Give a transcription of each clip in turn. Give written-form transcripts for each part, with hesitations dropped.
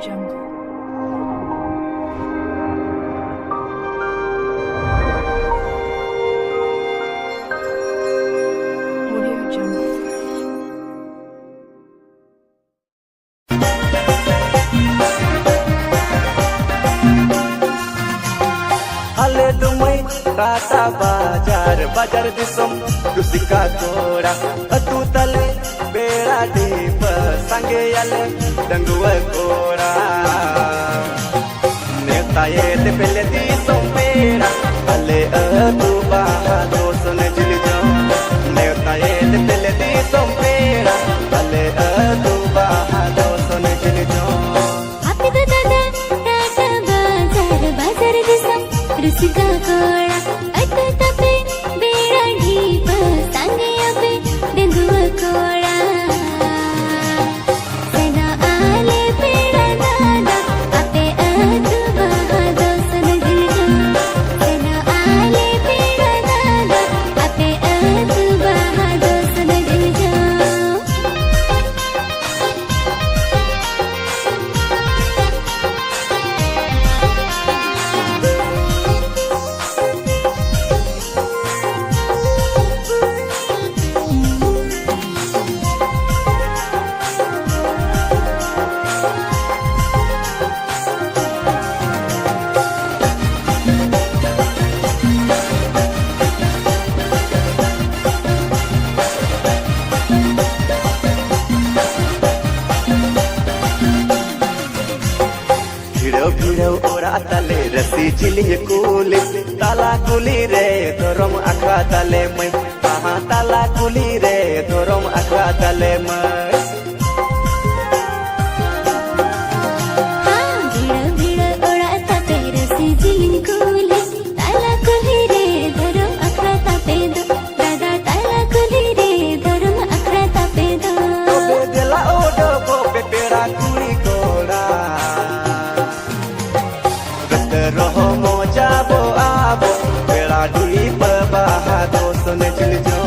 Jungle. Audio Jungle. Hale dumai kata bajar bajar disum dusika kora atu tale bera di pesange yale dangua kora netaye te pele disum bera hale atu bahado sone jiljo netaye te pele disum bera hale atu bahado sone jiljo Happy the dada dada bazar disam rusika kora atu tape bera deep sange ape dengua kora sena ale bera dada ape atu bahado sana diljo sena ale bera dada ape atu bahado sana diljo भिड़ो भिड़ो ओरा तले रसी chilli कुली ताला कुली रे तोरम आखा तले मैं कहाँ ताला कुली रे तोरम आखा तले मैं भिड़ भिड़ ओड़ा तेरे से जिलिन कुली ताला कुली रे धरम अखरा तापे दो दादा ताला कुली रे धरम अखरा तापे दो तोबे देला ओडो को पेपेरा कुली कोड़ा रहो मोजा बो आबो बेड़ा डीप बहादो सुने चिल जो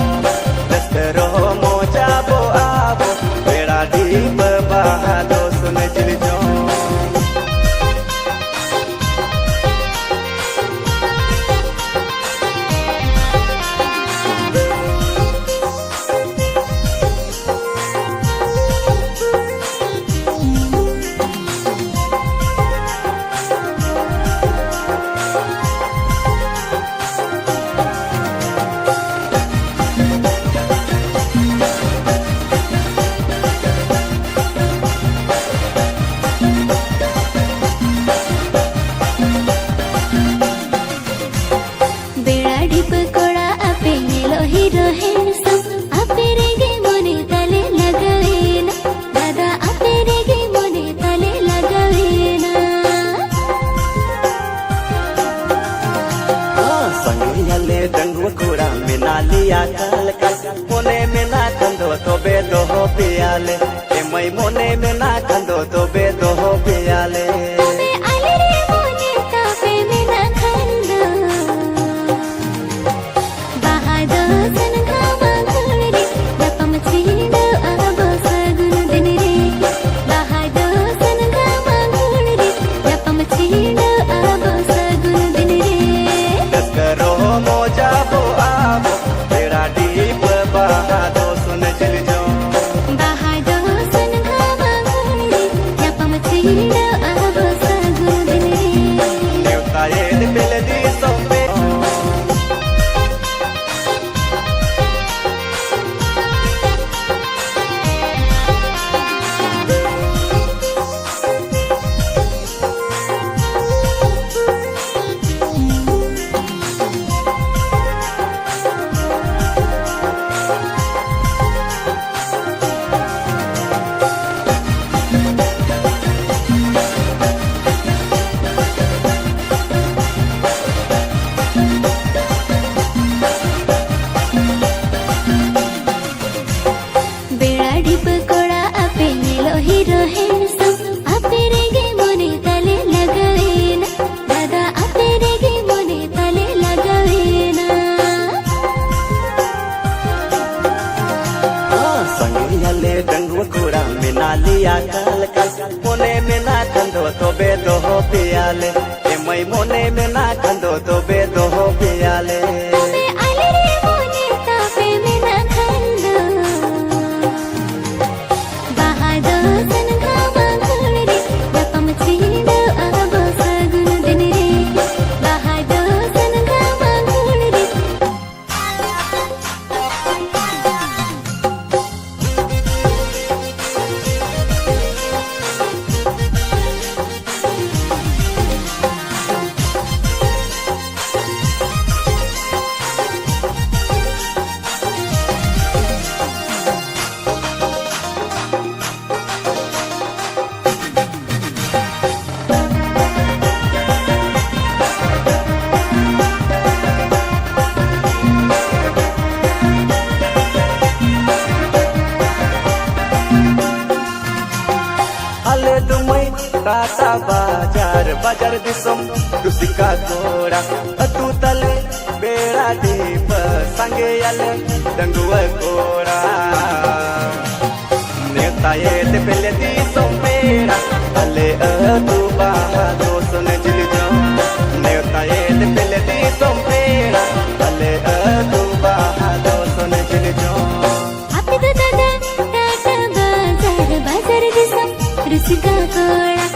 दस्त रहो मोजा बो आबो बेड़ा डीप बहादो सुने चिल जो बेड़ा डिप कोड़ा आपे येलो हीरो हैंडसम आपे रेगे मोने तले लगावे ना दादा आपे रेगे मोने तले लगावे ना संगियाले दंगुआ कोड़ा मिना लिया कल कल मोने में ना कंदो तो बेदो हो पियाले ए मई मोने में ना कंदो तो बेदो हो पियाले तबे आले रे मोने तापे में ना खंदो बहादो सन घामा घुड़रे दपम छींडो आबो सगुन दिन रे बहादो सन घामा घुड़रे दपम छींडो आबो सगुन दिन रे दस्करो मोजा बो आबो बेड़ा डीप बहादो सुन चिल जो बहादो सन घामा घुड़रे दपम छींडो आबो खंदो तो बे दोहो पियाले ए मई मोने में ना खंदो तो बे दोहो पियाले तबे आले रे मोने तापे में ना खंदो बहादो सन घामा घोड़ रे दपम छीनो आबो सगुन दिन रे बहादो सन घामा घोड़ रे ale dumai tata bajar bajar disum dusika kora atu tale bela deep sange ale dangua kora neta ye te pele disum mera ale atu bahado sun jiljo neta ye te pele disum mera ale atu bahado sun jiljo आपे तो दादा टाटा बाजार बाजार दिसम रुसिका कोळा